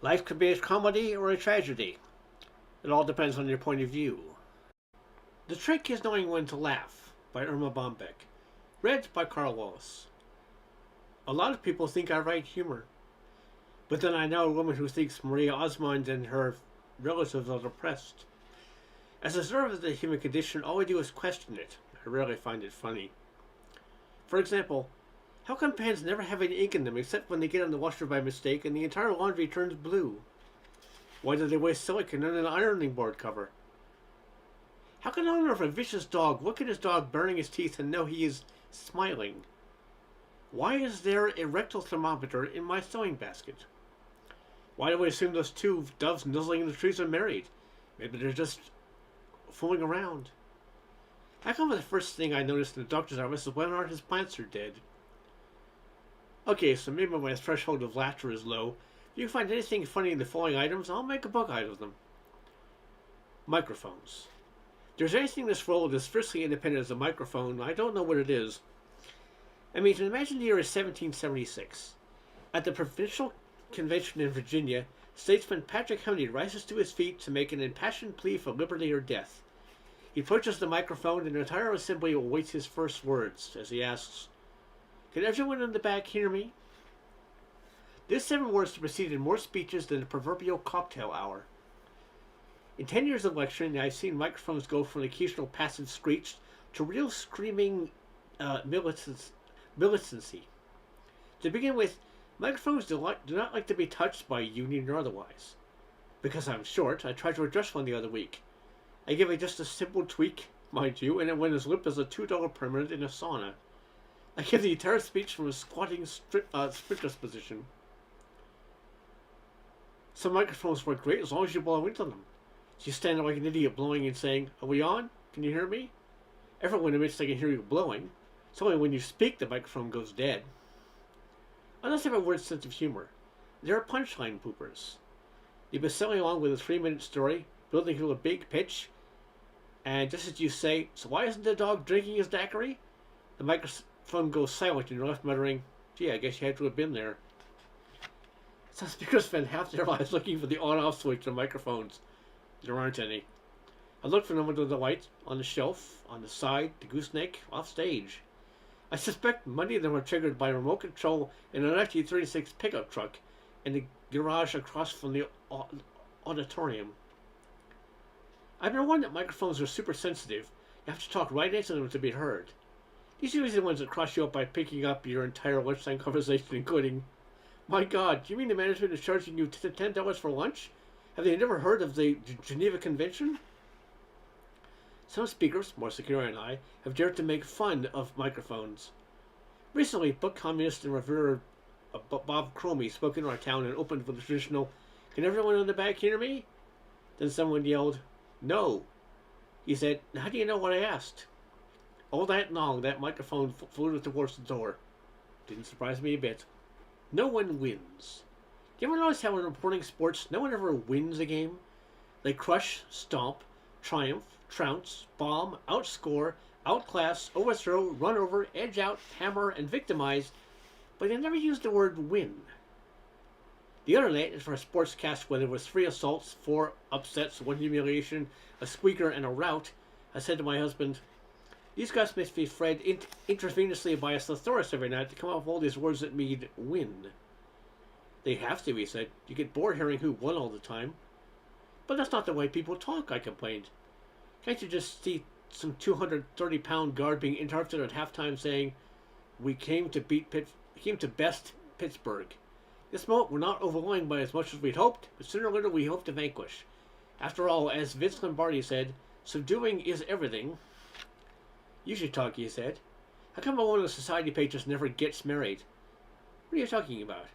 Life could be a comedy or a tragedy. It all depends on your point of view. The Trick is Knowing When to Laugh by Irma Bombeck. Read by Karl. A lot of people think I write humor. But then I know a woman who thinks Maria Osmond and her relatives are depressed. As a observer of the human condition, all I do is question it. I rarely find it funny. For example, how come pans never have any ink in them except when they get on the washer by mistake and the entire laundry turns blue? Why do they waste silicone on an ironing board cover? How can the owner of a vicious dog look at his dog baring his teeth and know he is smiling? Why is there a rectal thermometer in my sewing basket? Why do I assume those two doves nuzzling in the trees are married? Maybe they're just fooling around. How come the first thing I noticed in the doctor's office is whether or not his plants are dead? Okay, so maybe my threshold of laughter is low. If you find anything funny in the following items, I'll make a book out of them. Microphones. If there's anything in this world that's fiercely independent as a microphone, I don't know what it is. I mean, imagine the year is 1776. At the Provincial Convention in Virginia, statesman Patrick Henry rises to his feet to make an impassioned plea for liberty or death. He approaches the microphone and the entire assembly awaits his first words as he asks, "Can everyone in the back hear me?" These 7 words preceded more speeches than the proverbial cocktail hour. In 10 years of lecturing, I've seen microphones go from an occasional passive screech to real screaming militancy. To begin with, microphones do not like to be touched by union or otherwise. Because I'm short, I tried to adjust one the other week. I gave it just a simple tweak, mind you, and it went as limp as a $2 permanent in a sauna. I gave the entire speech from a squatting sprinter's position. Some microphones work great as long as you blow into them. So you stand there like an idiot blowing and saying, "Are we on? Can you hear me?" Everyone admits they can hear you blowing. It's only when you speak the microphone goes dead. Others have a weird sense of humor. There are punchline poopers. You've been selling along with a 3-minute story, building to a big pitch, and just as you say, "So why isn't the dog drinking his daiquiri?" the microphone goes silent and you're left muttering, "Gee, I guess you had to have been there." Some speakers spend half their lives looking for the on-off switch on microphones. There aren't any. I look for them under the light, on the shelf, on the side, the gooseneck, off stage. I suspect many of them are triggered by remote control in an 1936 pickup truck in the garage across from the auditorium. I've been warned that microphones are super sensitive. You have to talk right into them to be heard. These are usually the ones that cross you up by picking up your entire lunchtime conversation, including, "My God, do you mean the management is charging you $10 for lunch? Have they never heard of the Geneva Convention?" Some speakers, more secure than I, have dared to make fun of microphones. Recently, book columnist and reviewer Bob Cromie spoke in our town and opened with the traditional, "Can everyone in the back hear me?" Then someone yelled, "No." He said, "How do you know what I asked?" All that long, that microphone floated towards the door. Didn't surprise me a bit. No one wins. Do you ever notice how in reporting sports, no one ever wins a game? They crush, stomp, triumph, trounce, bomb, outscore, outclass, overthrow, run over, edge out, hammer, and victimize, but they never use the word win. The internet is for a sportscast where there was 3 assaults, 4 upsets, 1 humiliation, a squeaker, and a rout. I said to my husband, "These guys must be fed intravenously by a thesaurus every night to come up with all these words that mean win." "They have to," he said. "You get bored hearing who won all the time." "But that's not the way people talk," I complained. "Can't you just see some 230-pound guard being interrupted at halftime saying, 'We came to best Pittsburgh. This moment we're not overwhelmed by as much as we'd hoped, but sooner or later we hope to vanquish. After all, as Vince Lombardi said, subduing is everything.'" "You should talk," he said. "How come one of the society pages never gets married?" "What are you talking about?"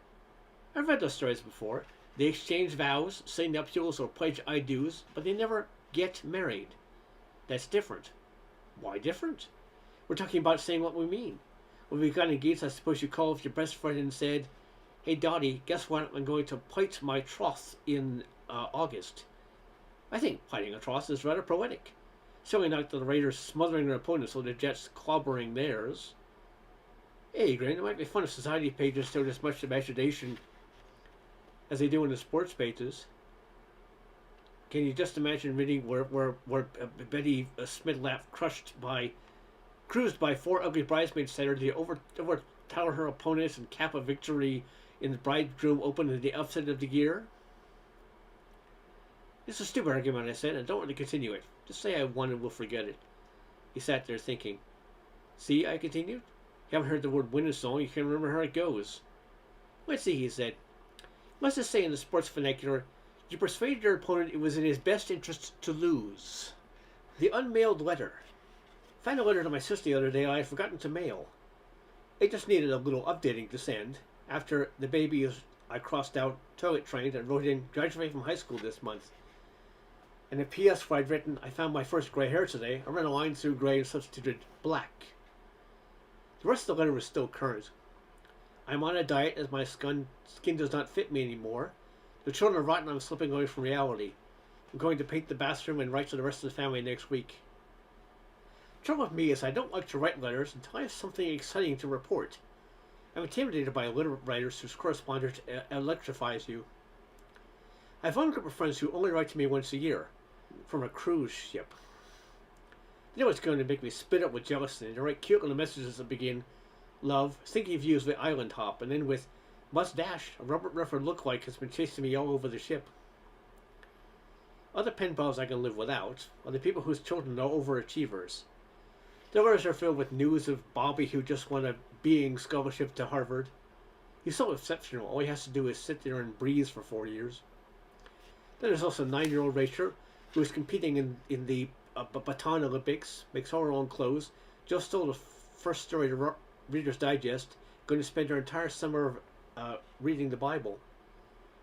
"I've read those stories before. They exchange vows, say nuptials, or pledge I do's, but they never get married. That's different." "Why different?" "We're talking about saying what we mean. When we got engaged, I suppose you called up your best friend and said, 'Hey, Dottie, guess what? I'm going to plight my troth in August.' I think plighting a troth is rather poetic. Certainly not the Raiders smothering their opponents or the Jets clobbering theirs." "Hey, Grant, it might be fun if society pages showed as much imagination." as they do in the sports pages. Can you just imagine reading where Betty Smidlap cruised by four ugly bridesmaids Saturday to overtower her opponents and cap a victory in the bridegroom open in the upset of the year? It's a stupid argument, I said. I don't want to continue it. Just say I won and we'll forget it. He sat there thinking. See, I continued. You haven't heard the word win in a song. You can't remember how it goes. Let's see, he said. Let's just say in the sports vernacular, you persuaded your opponent it was in his best interest to lose. The unmailed letter. I found a letter to my sister the other day I had forgotten to mail. It just needed a little updating to send. After the baby, I crossed out toilet trained and wrote in graduate from high school this month. And in PS where I'd written, I found my first gray hair today. I ran a line through gray and substituted black. The rest of the letter was still current. I'm on a diet as my skin does not fit me anymore. The children are rotten. I'm slipping away from reality. I'm going to paint the bathroom and write to the rest of the family next week. The trouble with me is I don't like to write letters until I have something exciting to report. I'm intimidated by letter writers whose correspondence electrifies you. I have one group of friends who only write to me once a year, from a cruise ship. You know what's going to make me spit up with jealousy? They write cute little messages that begin, love, thinking of you as the island hop, and then with, must dash, a Robert Redford lookalike has been chasing me all over the ship. Other pen pals I can live without are the people whose children are overachievers. The others are filled with news of Bobby who just won a being scholarship to Harvard. He's so exceptional, all he has to do is sit there and breathe for 4 years. Then there's also 9-year-old Rachel, who is competing in the baton Olympics, makes all her own clothes, just sold a first story to Reader's Digest, going to spend her entire summer reading the Bible.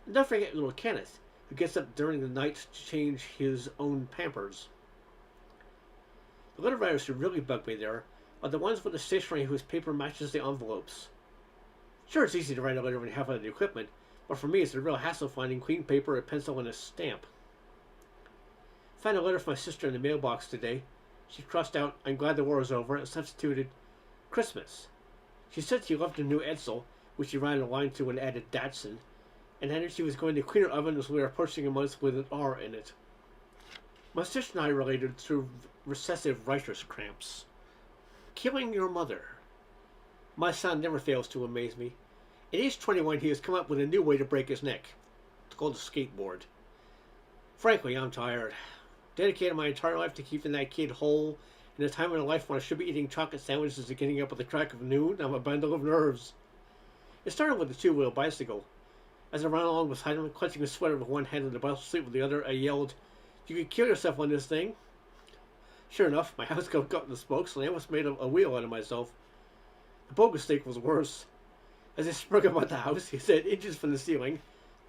And don't forget little Kenneth, who gets up during the night to change his own Pampers. The letter writers who really bug me there are the ones with the stationery whose paper matches the envelopes. Sure, it's easy to write a letter when you have all the equipment, but for me it's a real hassle finding clean paper, a pencil, and a stamp. I found a letter from my sister in the mailbox today. She crossed out, I'm glad the war is over, and substituted Christmas. She said she loved her new Edsel, which she ran a line to and added Datsun, and added she was going to clean her oven as we were approaching a month with an R in it. My sister and I related through recessive writer's cramps. Killing your mother. My son never fails to amaze me. At age 21, he has come up with a new way to break his neck. It's called a skateboard. Frankly, I'm tired. Dedicated my entire life to keeping that kid whole. In a time in my life when I should be eating chocolate sandwiches and getting up at the crack of noon, I'm a bundle of nerves. It started with a two-wheel bicycle. As I ran along beside him, clutching a sweater with one hand and the bicycle seat with the other, I yelled, "You could kill yourself on this thing." Sure enough, my house got caught in the spokes and I almost made a wheel out of myself. The bogus mistake was worse. As I sprung up at the house, he said inches from the ceiling.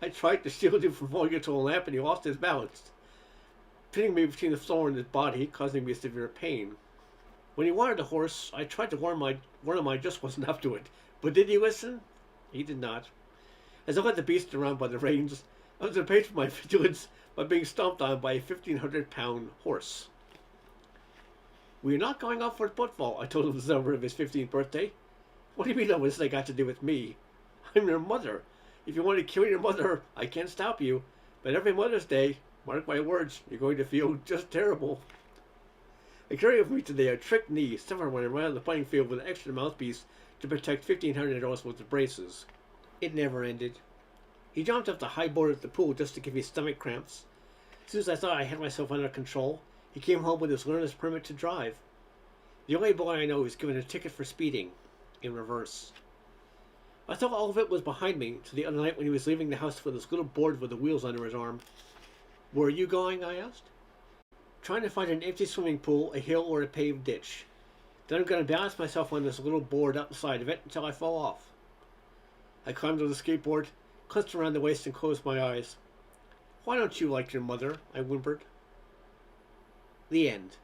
I tried to shield him from falling into a lamp and he lost his balance, pinning me between the floor and his body, causing me severe pain. When he wanted a horse, I tried to warn him I just wasn't up to it. But did he listen? He did not. As I led the beast around by the reins, I was repaid for my vigilance by being stomped on by a 1,500-pound horse. We're not going out for football, I told him the summer of his 15th birthday. What do you mean all this got to do with me? I'm your mother. If you want to kill your mother, I can't stop you. But every Mother's Day, mark my words, you're going to feel just terrible. I carry with me today a trick knee suffered when I ran on the playing field with an extra mouthpiece to protect $1,500 worth of braces. It never ended. He jumped off the high board at the pool just to give me stomach cramps. As soon as I thought I had myself under control, he came home with his learner's permit to drive. The only boy I know who's given a ticket for speeding, in reverse. I thought all of it was behind me till the other night when he was leaving the house with his little board with the wheels under his arm. Where are you going? I asked. Trying to find an empty swimming pool, a hill, or a paved ditch. Then I'm going to balance myself on this little board up the side of it until I fall off. I climbed on the skateboard, clutched around the waist, and closed my eyes. Why don't you like your mother? I whimpered. The end.